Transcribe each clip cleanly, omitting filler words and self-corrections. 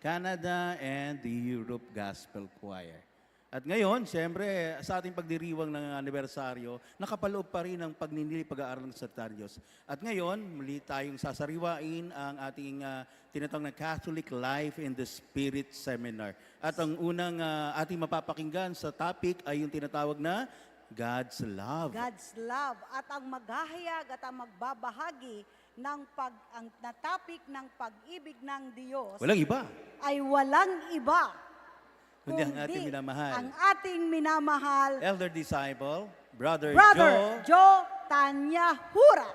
Canada and the Europe Gospel Choir. At ngayon, siyempre, sa ating pagdiriwang ng anibersaryo, nakapaloob pa rin ang pagninili, pag-aaral ng salita ng Diyos. At ngayon, muli tayong sasariwain ang ating tinatawag na Catholic Life in the Spirit Seminar. At ang unang ating mapapakinggan sa topic ay yung tinatawag na God's Love. God's love. At ang maghahayag at ang magbabahagi ng na topic ng pag-ibig ng Diyos Walang iba, ay walang iba kundi ang ating minamahal. Ang ating minamahal, Elder Disciple, Brother Joe Tanya Hura.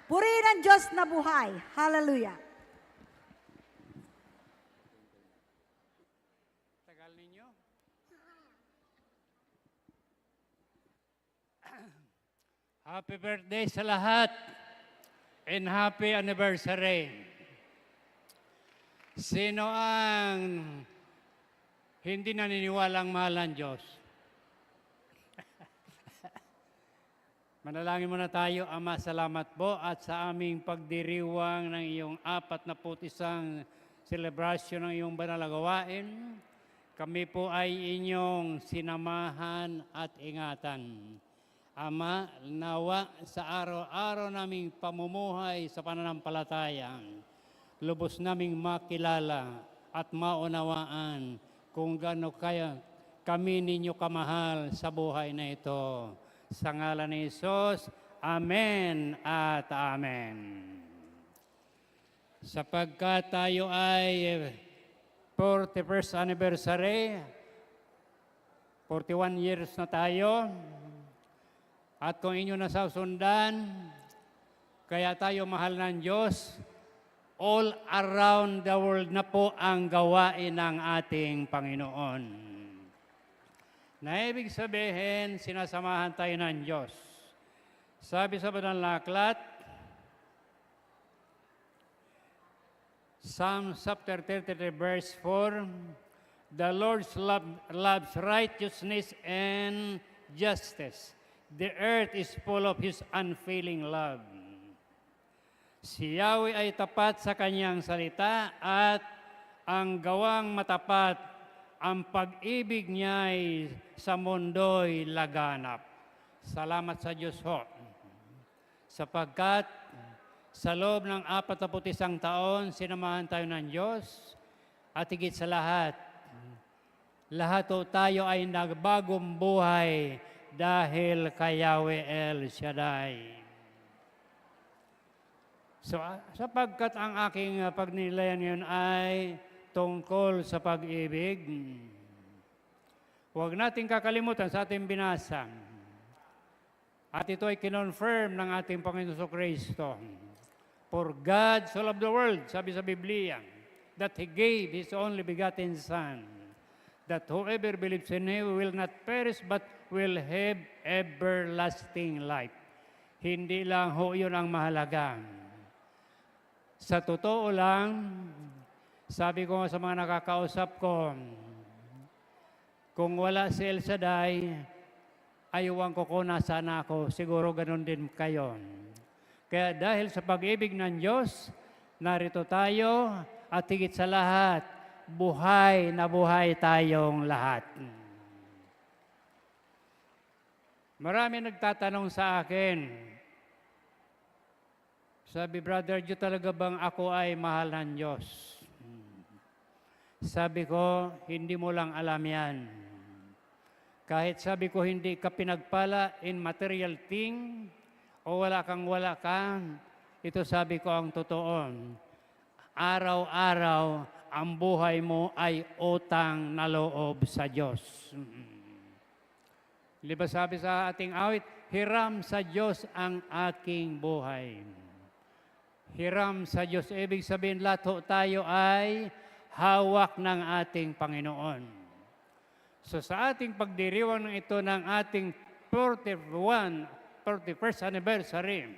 Purihin ang Diyos na buhay. Hallelujah. Tagal ninyo. Happy birthday sa lahat and happy anniversary. Sino ang hindi naniniwalang mahal ng Diyos? Manalangin muna tayo. Ama, salamat po at sa aming pagdiriwang ng iyong 41 celebration ng iyong banal na gawain. Kami po ay inyong sinamahan at ingatan. Ama, nawa sa araw-araw naming pamumuhay sa pananampalataya, lubos naming makilala at maunawaan kung gaano kaya kami ninyo kamahal sa buhay na ito. Sa ngalan ni Jesus, Amen at Amen. Sapagkat tayo ay 41st anniversary, 41 years na tayo, at kung inyo nasasundan, kaya tayo mahal ng Diyos, all around the world na po ang gawain ng ating Panginoon. Na ibig sabihin, sinasamahan tayo ng Diyos. Sabi sa Banal na Aklat, Psalm chapter 33 verse 4, the Lord loves righteousness and justice. The earth is full of His unfailing love. Si Yahweh ay tapat sa kanyang salita at ang gawang matapat, ang pag-ibig niya ay sa mundo'y laganap. Salamat sa Diyos ho. Sapagkat sa loob ng 41 taon, sinamahan tayo ng Diyos at higit sa lahat ho tayo ay nagbagong buhay dahil kay Yahweh El Shaddai. So, sapagkat ang aking pagnilayan ngayon ay tungkol sa pag-ibig, huwag nating kakalimutan sa ating binasa. At ito ay kinonfirm ng ating Panginoon Kristo. For God so loved the world, sabi sa Biblia, that He gave His only begotten Son, that whoever believes in Him will not perish but will have everlasting life. Hindi lang ho yun ang mahalaga. Sa totoo lang, sabi ko sa mga nakakausap ko, kung wala si El Shaddai, ayuwan ko kung nasaan ako, siguro ganun din kayo. Kaya dahil sa pag-ibig ng Diyos, narito tayo at higit sa lahat, buhay na buhay tayong lahat. Marami nagtatanong sa akin, sabi, Brother Joe, talaga bang ako ay mahal ng Diyos? Sabi ko, hindi mo lang alam yan. Kahit sabi ko, hindi ka pinagpala in material thing, o wala kang wala ka, ito sabi ko ang totoo. Araw-araw, ang buhay mo ay utang na loob sa Diyos. Di ba sabi sa ating awit, hiram sa Diyos ang aking buhay. Hiram sa Diyos, ibig sabihin lahat tayo ay hawak ng ating Panginoon. So sa ating pagdiriwang ng ito ng ating 41st anniversary,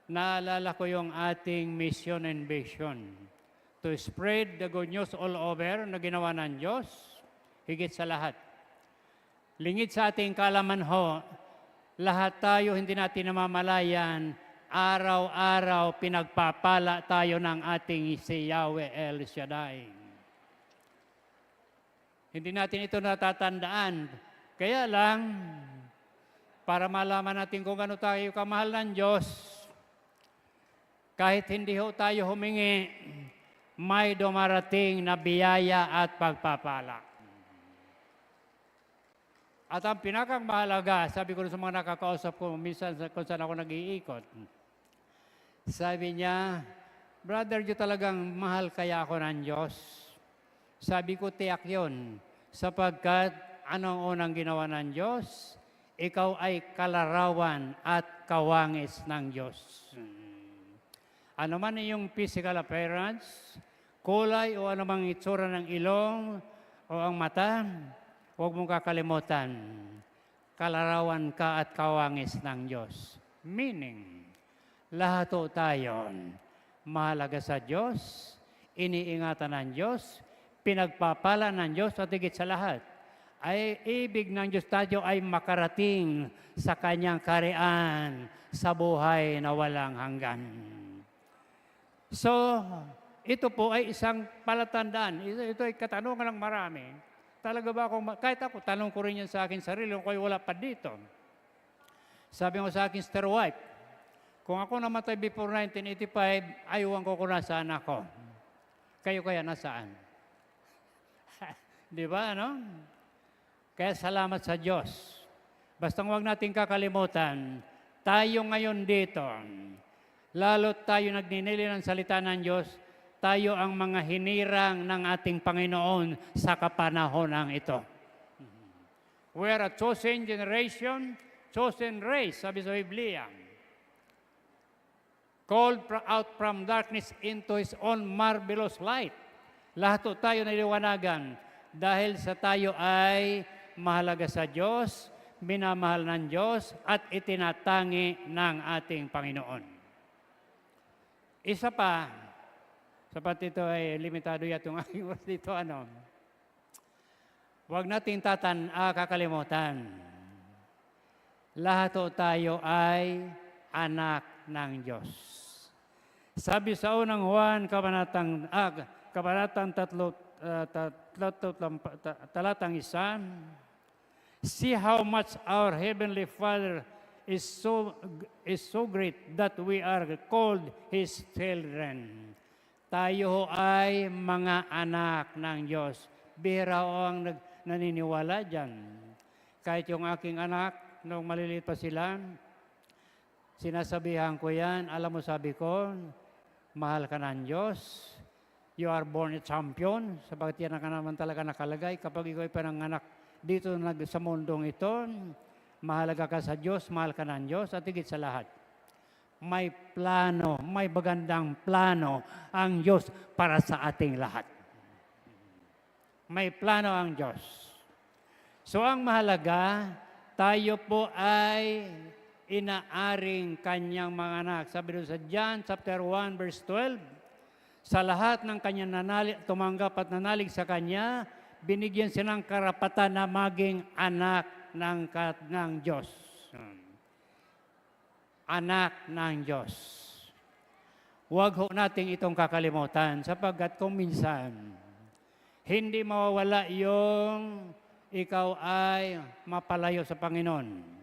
naalala ko yung ating mission and vision to spread the good news all over na ginawa ng Diyos, higit sa lahat. Lingid sa ating kalaman ho, lahat tayo hindi natin namamalayan, araw-araw pinagpapala tayo ng ating si Yahweh El Shaddai. Hindi natin ito natatandaan. Kaya lang, para malaman natin kung ano tayo kamahal ng Diyos, kahit hindi ho tayo humingi, may dumarating na biyaya at pagpapala. At ang pinakamahalaga, sabi ko sa mga nakakausap ko, minsan kung saan ako nag-iikot, sabi niya, Brother, Diyo talagang mahal kaya ako ng Diyos? Sabi ko, tiyak yun, sapagkat anong unang ginawa ng Diyos? Ikaw ay kalarawan at kawangis ng Diyos. Ano man yung physical appearance, kulay o anumang itsura ng ilong o ang mata, huwag mong kakalimutan, kalarawan ka at kawangis ng Diyos. Meaning, lahat o tayo mahalaga sa Diyos, iniingatan ng Diyos, pinagpapala ng Diyos at higit sa lahat, ay ibig ng Diyos tayo ay makarating sa Kanyang karian sa buhay na walang hanggan. So, ito po ay isang palatandaan. Ito ay katanungan ng marami. Talaga ba ako, kahit ako, tanong ko rin yan sa akin sarili, kung wala pa dito. Sabi mo sa akin, Sister Wife, kung ako namatay before 1985, ayuan ko kung nasaan ako. Kayo kaya nasaan? Di ba, ano? Kaya salamat sa Diyos. Basta huwag natin kakalimutan, tayo ngayon dito, lalo tayo nagninili ng salita ng Diyos, tayo ang mga hinirang ng ating Panginoon sa kapanahonang ito. We are a chosen generation, chosen race, sabi sa Biblia. Called out from darkness into His own marvelous light. Lahat tayo niliwanagan dahil sa tayo ay mahalaga sa Diyos, minamahal ng Diyos, at itinatangi ng ating Panginoon. Isa pa, sapat ito ay limitado yatong aking oras dito, huwag natin kakalimutan. Lahat tayo ay anak ng Diyos. Sabi sa unang Juan, kabanatang 3, talatang 1, see how much our Heavenly Father is so great that we are called His children. Tayo ay mga anak ng Diyos. Bihira o ang naniniwala dyan. Kahit yung aking anak, nung maliliit pa sila, sinasabihan ko yan, alam mo sabi ko, mahal ka ng Diyos, you are born a champion, sabagat yan ka naman talaga nakalagay. Kapag ikaw ay pananganak dito sa mundong ito, mahalaga ka sa Diyos, mahal ka ng Diyos, at higit sa lahat, may plano, may magandang plano ang Diyos para sa ating lahat. May plano ang Diyos. So ang mahalaga, tayo po ay inaaring Kanyang mga anak. Sabi doon sa John chapter 1 verse 12, sa lahat ng Kanyang tumanggap at nanalig sa Kanya, binigyan silang karapatan na maging anak ng Diyos. Anak ng Diyos. Huwag ho natin itong kakalimutan sapagkat kung minsan, hindi mawawala yung ikaw ay mapalayo sa Panginoon.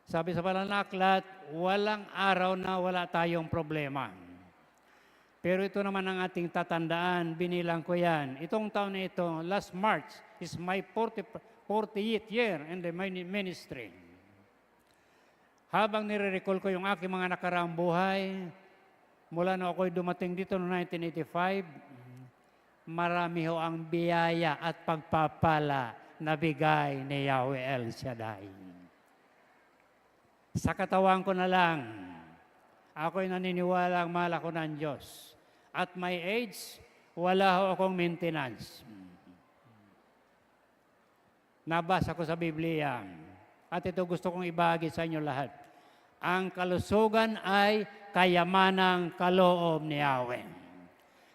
Sabi sa pananaklat, walang araw na wala tayong problema. Pero ito naman ang ating tatandaan, binilang ko yan. Itong taon na ito, last March, is my 40th year in the ministry. Habang nire-recall ko yung aking mga nakaraang buhay, mula na ako'y dumating dito noong 1985, marami ho ang biyaya at pagpapala na bigay ni Yahweh El Shaddai. Sa katawan ko na lang, ako'y naniniwala ang mahal ako ng Diyos. At my age, wala ho akong maintenance. Nabasa ko sa Biblia, at ito gusto kong ibahagi sa inyo lahat. Ang kalusugan ay kayamanang kaloob ni Yahweh.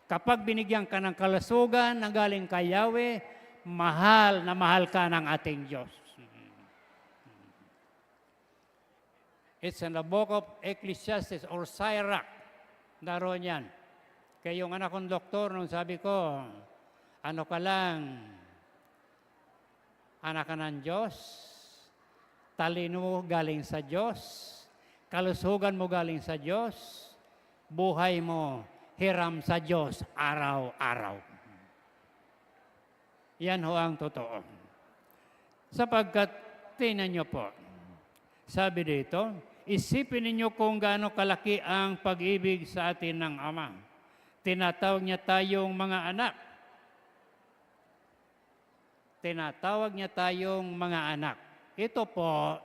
Kapag binigyan ka ng kalusugan na galing kay Yahweh, mahal na mahal ka ng ating Diyos. It's in the book of Ecclesiastes or Sirach. Naroon yan. Kaya yung anak kong doktor, nung sabi ko, ano ka lang, anak ka ng Diyos, talino mo galing sa Diyos, kalusugan mo galing sa Diyos, buhay mo hiram sa Diyos araw-araw. Yan ho ang totoo. Sapagkat, tingnan nyo po, sabi dito, isipin ninyo kung gaano kalaki ang pag-ibig sa atin ng Ama. Tinatawag niya tayong mga anak. Tinatawag niya tayong mga anak. Ito po,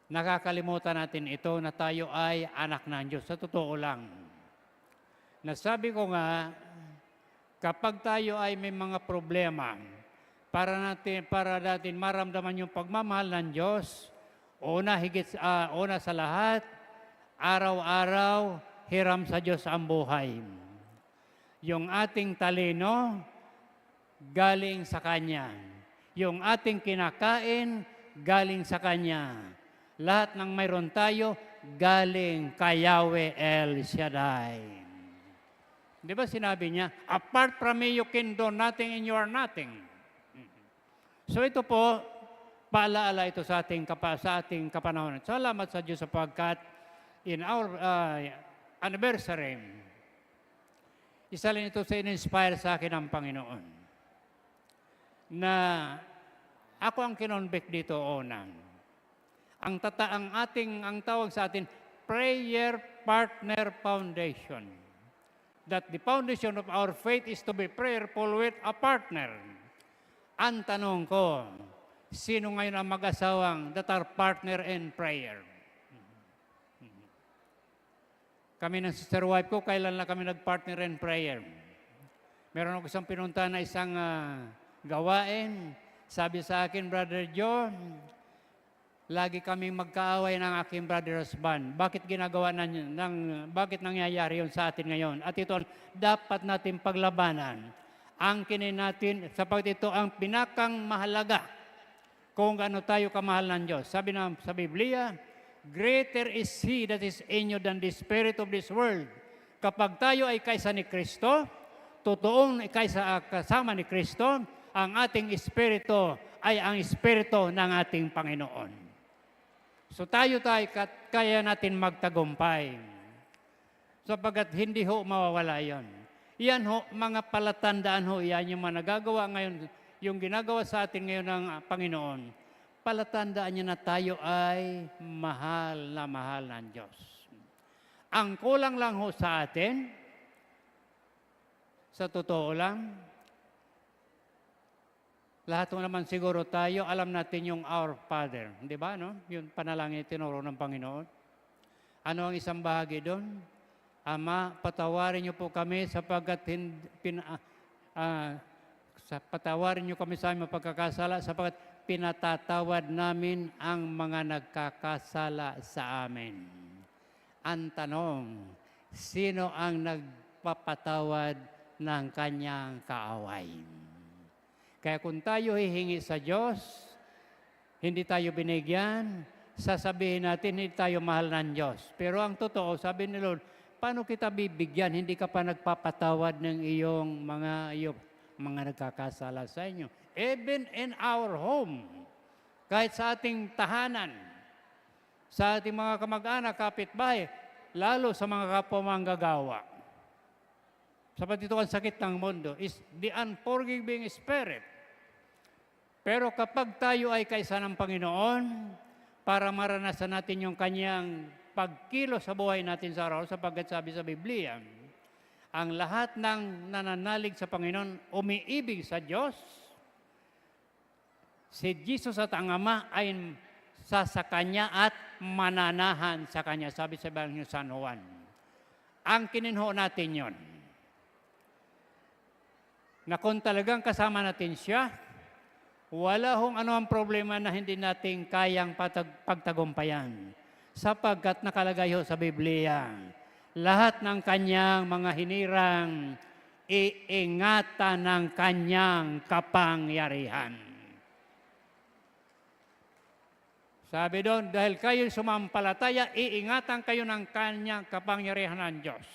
nakakalimutan natin ito na tayo ay anak ng Diyos. Sa totoo lang. Nasabi ko nga, kapag tayo ay may mga problema, para natin maramdaman yung pagmamahal ng Diyos, una sa lahat, araw-araw, hiram sa Diyos ang buhay. Yung ating talino, galing sa Kanya. Yung ating kinakain, galing sa Kanya. Lahat ng mayroon tayo, galing kay Yahweh El Shaddai. Di ba sinabi niya, apart from me, you can do nothing and you are nothing. So ito po, paalaala ito sa ating kapanahonan. Salamat sa Diyos sapagkat in our anniversary, isa rin ito sa in-inspire sa akin ng Panginoon. Na ako ang kinonvict dito una. Ang tawag sa atin, Prayer Partner Foundation. That the foundation of our faith is to be prayerful with a partner. Ang tanong ko, sino ngayon ang mag-asawang that are partner in prayer? Kami ng sister wife ko, kailan lang kami nag-partner in prayer? Meron ako isang pinunta na isang gawain. Sabi sa akin, Brother John, lagi kaming magkaaway ng aking brother husband. Bakit bakit nangyayari yun sa atin ngayon? At ito, dapat natin paglabanan. Angkinin natin, sapagkat ito ang pinakang mahalaga kung gaano tayo kamahal ng Diyos. Sabi na sa Biblia, greater is He that is in you than the spirit of this world. Kapag tayo ay kaysa ni Kristo, totoong kasama ni Kristo, ang ating espiritu ay ang espiritu ng ating Panginoon. So tayo kaya natin magtagumpay. Sapagkat hindi ho mawawala yon. Yan ho, mga palatandaan ho, yan yung mga nagagawa ngayon, yung ginagawa sa atin ngayon ng Panginoon. Palatandaan niya na tayo ay mahal na mahal ng Diyos. Ang kulang lang ho sa atin, sa totoo lang, lahat ho naman siguro tayo, alam natin yung Our Father. Di ba, no? Yung panalangin tinuro ng Panginoon. Ano ang isang bahagi doon? Ama, patawarin niyo po kami sapagkat patawarin niyo kami sa aming pagkakasala sapagkat pinatatawad namin ang mga nagkakasala sa amin. Ang tanong, sino ang nagpapatawad ng kanyang kaaway? Kaya kung tayo hihingi sa Diyos, hindi tayo binigyan, sasabihin natin hindi tayo mahal ng Diyos. Pero ang totoo, sabi ni Lord, paano kita bibigyan? Hindi ka pa nagpapatawad ng iyong mga nagkakasala sa inyo. Even in our home, kahit sa ating tahanan, sa ating mga kamag-anak, kapitbahay, lalo sa mga kapwa manggagawa. Sapat ito ang sakit ng mundo, is the unforgiving spirit. Pero kapag tayo ay kaisa ng Panginoon, para maranasan natin yung kanyang pagkilos sa buhay natin sa araw, sapagkat sabi sa Biblia, ang lahat ng nananalig sa Panginoon, umiibig sa Diyos, si Jesus at ang Ama ay sa Kanya at mananahan sa Kanya, sabi sa Ebanghelyo ni San Juan. Ang kininho natin yon, na kung talagang kasama natin siya, wala hong ano ang problema na hindi natin kayang pagtagumpayan. Sapagkat nakalagay ho sa Biblia, lahat ng kanyang mga hinirang, iingatan ng kanyang kapangyarihan. Sabi doon, dahil kayo sumampalataya, iingatan kayo ng kanyang kapangyarihan ng Diyos.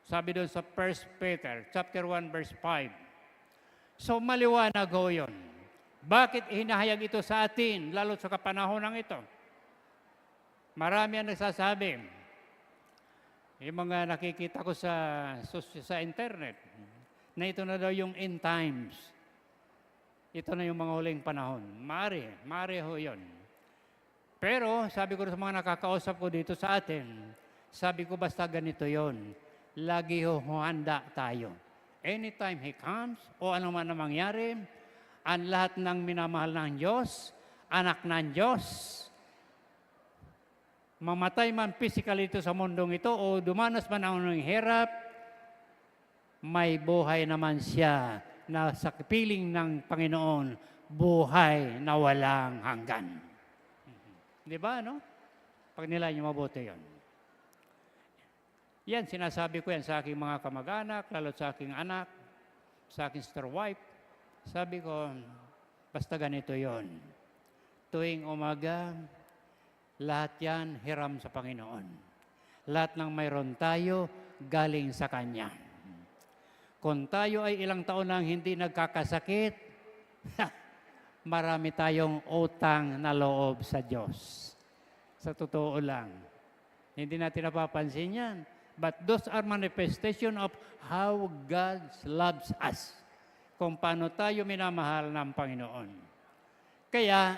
Sabi doon sa 1 Peter, chapter 1, verse 5. So maliwanag ho yun. Bakit hinahayag ito sa atin, lalo sa kapanahon ng ito? Marami ang nagsasabi. Yung mga nakikita ko sa internet, na ito na daw yung end times. Ito na yung mga huling panahon. Mari ho yun. Pero, sabi ko sa mga nakakausap ko dito sa atin, sabi ko basta ganito yon. Lagi ho handa tayo. Anytime He comes, o ano man na mangyari, ang lahat ng minamahal ng Diyos, anak ng Diyos, mamatay man physically ito sa mundong ito, o dumanas man ang ng hirap, may buhay naman siya na sa piling ng Panginoon, buhay na walang hanggan. Di ba, no? Pag nila niyo mabuti yun. Yan, sinasabi ko yan sa aking mga kamag-anak, lalo sa aking anak, sa aking sister wife. Sabi ko, basta ganito yon. Tuwing umaga, lahat yan hiram sa Panginoon. Lahat ng mayroon tayo, galing sa Kanya. Kung tayo ay ilang taon nang hindi nagkakasakit, marami tayong utang na loob sa Diyos. Sa totoo lang. Hindi natin napapansin yan. But those are manifestation of how God loves us. Kung paano tayo minamahal ng Panginoon. Kaya,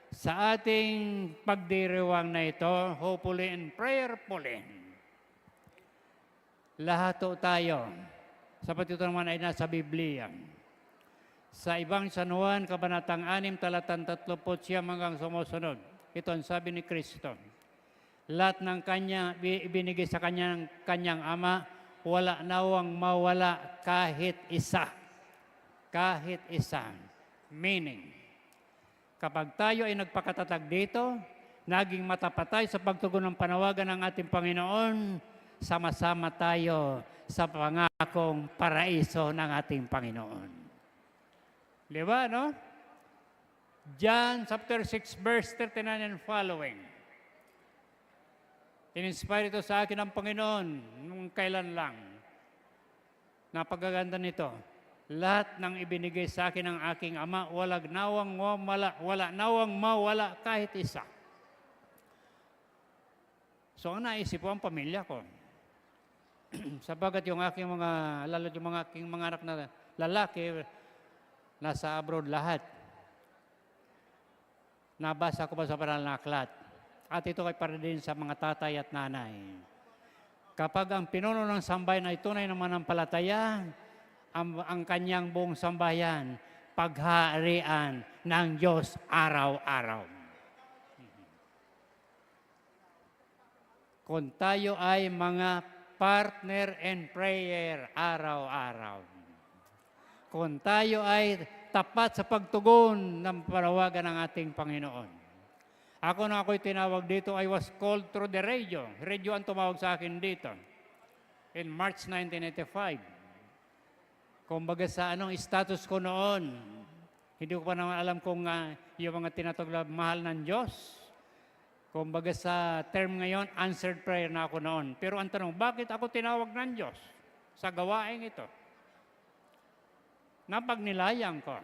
sa ating pagdiriwang na ito, hopefully and prayerfully, lahat tayo, sapat ito naman ay nasa Biblia. Sa ibang San Juan, Kabanatang 6, talatang 39 hanggang sumusunod. Ito ang sabi ni Kristo. Lahat ng Kanya, ibinigay sa Kanyang Ama, wala nawang mawala kahit isa. Kahit isa. Meaning, kapag tayo ay nagpakatatag dito, naging matapat tayo sa pagtugon ng panawagan ng ating Panginoon, sama-sama tayo sa pangakong paraiso ng ating Panginoon. Di ba, no? John chapter 6, verse 39 and following. In-inspire ito sa akin ng Panginoon nung kailan lang. Napagaganda nito. Lahat ng ibinigay sa akin ng aking Ama, wala nawang mawala kahit isa. So, ang naisip ko ang pamilya ko. Sabagat yung aking lalo yung aking mga anak na lalaki, nasa abroad lahat. Nabasa ko pa sa Banal na Aklat. At ito ay para din sa mga tatay at nanay. Kapag ang pinuno ng sambayan ay tunay na manampalataya, ang kanyang buong sambayan, pagharian ng Diyos araw-araw. Kung tayo ay mga partner in prayer araw-araw. Kung tayo ay tapat sa pagtugon ng panawagan ng ating Panginoon. Ako na ako'y tinawag dito, I was called through the radio. Radio ang tumawag sa akin dito. In March 1985. Kumbaga sa status ko noon, hindi ko pa naman alam kung yung mga tinatawag na mahal ng Diyos. Kumbaga sa term ngayon, answered prayer na ako noon. Pero ang tanong, bakit ako tinawag ng Diyos sa gawain ito? Napagnilayang ko.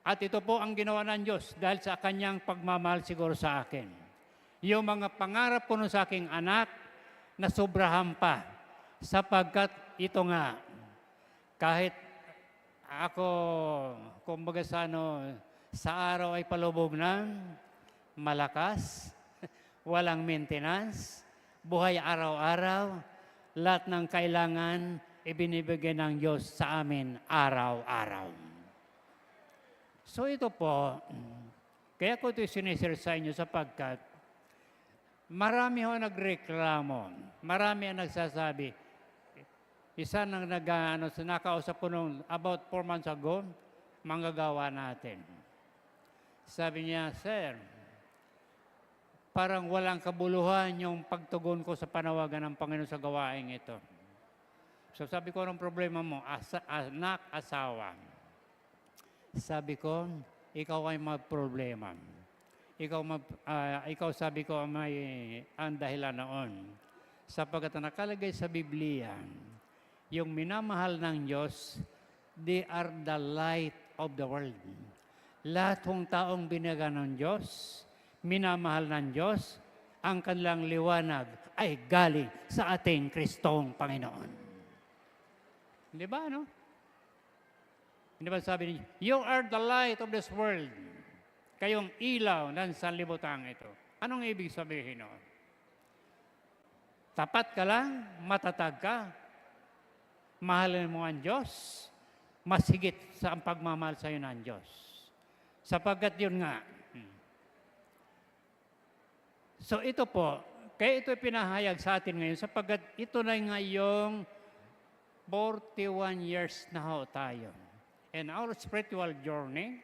At ito po ang ginawa ng Diyos dahil sa kanyang pagmamahal siguro sa akin. Yung mga pangarap ko nun sa aking anak, nasobrahan pa. Sapagkat ito nga, kahit ako, kumbaga sa araw ay palubog ng malakas, walang maintenance, buhay araw-araw, lahat ng kailangan ibinibigay ng Diyos sa amin araw-araw. So ito po, kaya ko ito sinishare sa inyo sapagkat marami ho nagreklamo, marami ang nagsasabi. Isa nang nakausap ko nung about 4 months ago, manggagawa natin. Sabi niya, Sir, parang walang kabuluhan yung pagtugon ko sa panawagan ng Panginoon sa gawain ito. So sabi ko, anong problema mo? Anak, asawa. Sabi ko, ikaw ay magproblema. ikaw sabi ko ang dahilan noon. Sapagkat nakalagay sa Biblia, yung minamahal ng Diyos, they are the light of the world. Lahat ng taong binagan ng Diyos, minamahal ng Diyos, ang kanilang liwanag ay galing sa ating Kristong Panginoon. Di ba, no? Hindi ba sabi niyo, you are the light of this world. Kayong ilaw ng sanlibutan ito. Anong ibig sabihin noon? Tapat ka lang, matatag ka, mahalin mo ang Diyos, mas higit sa ang pagmamahal sa iyo ng Diyos. Sapagkat yun nga. So ito po, kaya ito pinahayag sa atin ngayon, sapagkat ito na ngayong 41 years na ho tayo. In our spiritual journey,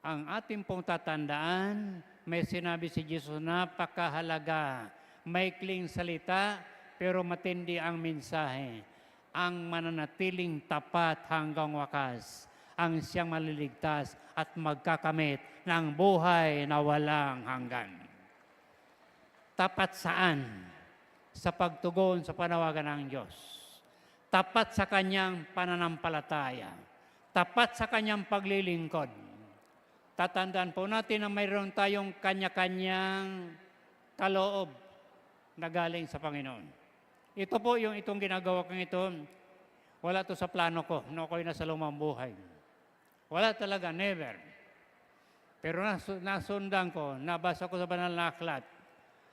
ang ating pong tatandaan, may sinabi si Jesus, napakahalaga, maikling salita, pero matindi ang mensahe. Ang mananatiling tapat hanggang wakas, ang siyang maliligtas at magkakamit ng buhay na walang hanggan. Tapat saan? Sa pagtugon sa panawagan ng Diyos. Tapat sa kanyang pananampalataya. Tapat sa kanyang paglilingkod. Tatandaan po natin na mayroon tayong kanya-kanyang kaloob na galing sa Panginoon. Ito po itong ginagawa kong ito, wala to sa plano ko, no ako'y nasa lumang buhay. Wala talaga, never. Pero nasundan ko, nabasa ko sa banal na aklat,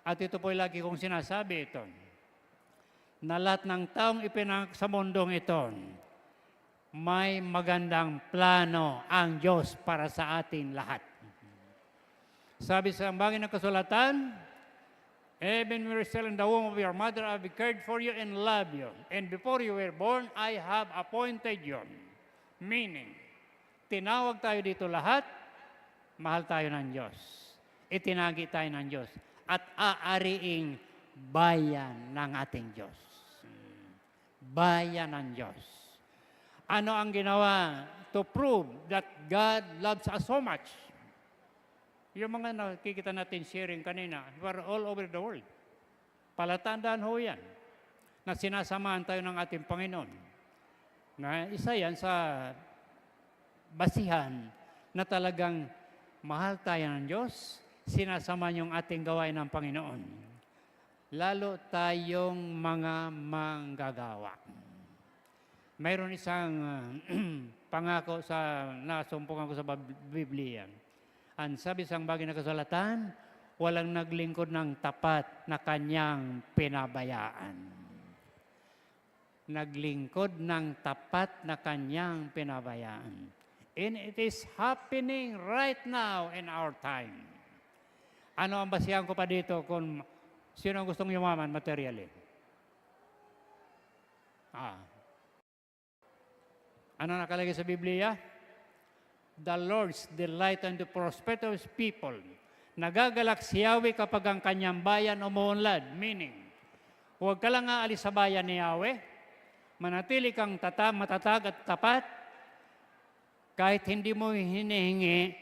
at ito po lagi kong sinasabi ito, na lahat ng taong ipinanganak sa mundong ito, may magandang plano ang Diyos para sa atin lahat. Sabi sa bagay ng kasulatan, even when you were still in the womb of your mother, I have cared for you and loved you. And before you were born, I have appointed you. Meaning, tinawag tayo dito lahat, mahal tayo ng Diyos. Itinagi tayo ng Diyos. At aariing bayan ng ating Diyos. Bayan ng Diyos. Ano ang ginawa to prove that God loves us so much? Yung mga nakikita natin sharing kanina, we're all over the world. Palatandaan ho yan, na sinasamahan tayo ng ating Panginoon. Na isa yan sa basihan na talagang mahal tayo ng Diyos, sinasamahan yung ating gawain ng Panginoon. Lalo tayong mga manggagawa. Mayroon isang pangako sa nasumpungan ko sa Biblia. Ang sabi sa bagay na kasulatan, walang naglingkod ng tapat na kanyang pinabayaan. Naglingkod ng tapat na kanyang pinabayaan. And it is happening right now in our time. Ano ang basihan ko pa dito kung sino ang gustong yumaman materially? Ano nakalagay sa Biblia? The Lord's delight in the prosperity of His people. Nagagalak si Yahweh kapag ang kanyang bayan umuunlad. Meaning, huwag ka lang aalis sa bayan ni Yahweh. Manatili kang matatag at tapat. Kahit hindi mo hinihingi,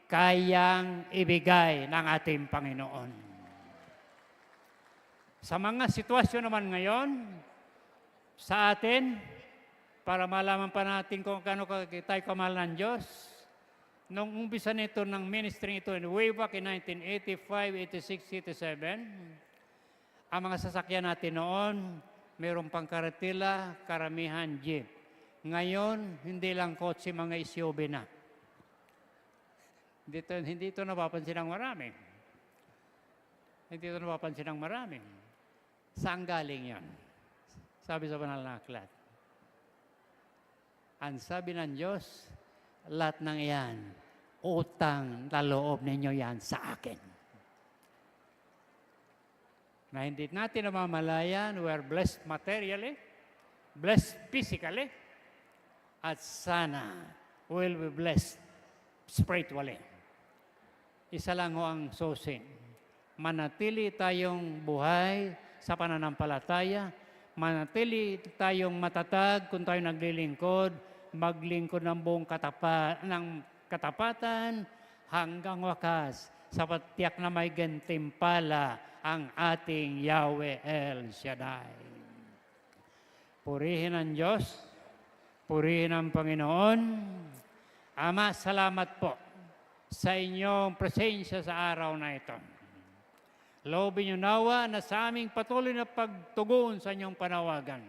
kayang ibigay ng ating Panginoon. Sa mga sitwasyon naman ngayon, sa atin, para malaman pa natin kung kano tayo kamahal ng Diyos. Nung umpisa nito ng ministry ito, way back in 1985, 86, 87, ang mga sasakyan natin noon, mayroong pangkaratila, karamihan jeep. Ngayon, hindi lang kotse, mga SUV na. Hindi ito napapansin ng marami. Hindi ito napapansin ng marami. Saan galing yan? Sabi sa banal na aklat. Ang sabi ng Diyos, lahat ng iyan, utang na loob ninyo yan sa akin. Na hindi natin namamalayan, we are blessed materially, blessed physically, at sana will be blessed spiritually. Isa lang ho ang susi. Manatili tayong buhay sa pananampalataya, manatili tayong matatag kung tayo naglilingkod, maglingkod ng buong katapatan hanggang wakas, sapat tiyak na may gantimpala ang ating Yahweh El Shaddai. Purihin ang Diyos, purihin ang Panginoon. Ama, salamat po sa inyong presensya sa araw na ito. Loobin niyo nawa na sa aming patuloy na pagtugon sa inyong panawagan.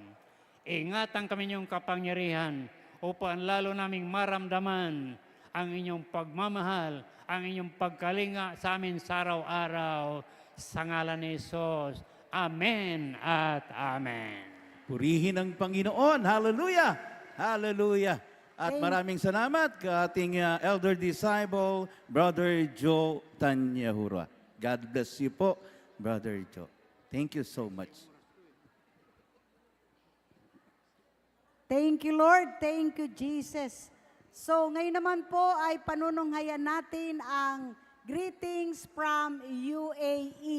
Ingatan kami niyong kapangyarihan upang lalo naming maramdaman ang inyong pagmamahal, ang inyong pagkalinga sa amin sa araw-araw. Sa ngalan ni Jesus. Amen at Amen. Purihin ang Panginoon. Hallelujah! Hallelujah! At maraming salamat ka ating elder disciple, Brother Joe Tanyahura. God bless you po, Brother Joe. Thank you so much. Thank you, Lord. Thank you, Jesus. So, ngayon naman po ay panununghayan natin ang greetings from UAE.